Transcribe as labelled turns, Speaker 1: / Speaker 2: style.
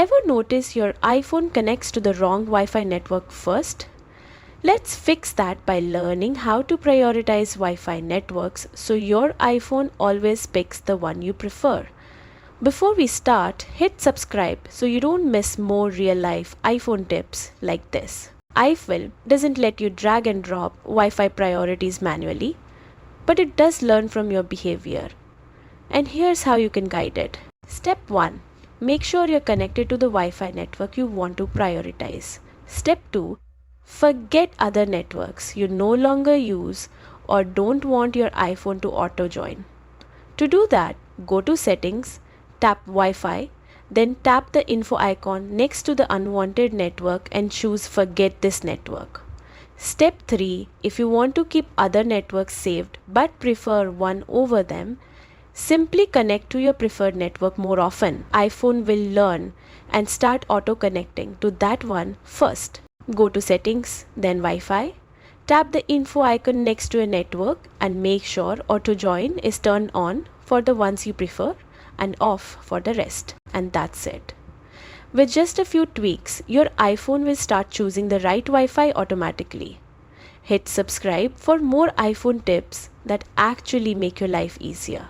Speaker 1: Ever notice your iPhone connects to the wrong Wi-Fi network first? Let's fix that by learning how to prioritize Wi-Fi networks so your iPhone always picks the one you prefer. Before we start, hit subscribe so you don't miss more real-life iPhone tips like this. iFilm doesn't let you drag and drop Wi-Fi priorities manually, but it does learn from your behavior. And here's how you can guide it. Step 1. Make sure you're connected to the Wi-Fi network you want to prioritize. Step 2. Forget other networks you no longer use or don't want your iPhone to auto-join. To do that, go to Settings, tap Wi-Fi, then tap the info icon next to the unwanted network and choose Forget this network. Step 3. If you want to keep other networks saved but prefer one over them, simply connect to your preferred network more often. iPhone will learn and start auto-connecting to that one first. Go to Settings, then Wi-Fi. Tap the info icon next to a network and make sure Auto Join is turned on for the ones you prefer and off for the rest. And that's it. With just a few tweaks, your iPhone will start choosing the right Wi-Fi automatically. Hit subscribe for more iPhone tips that actually make your life easier.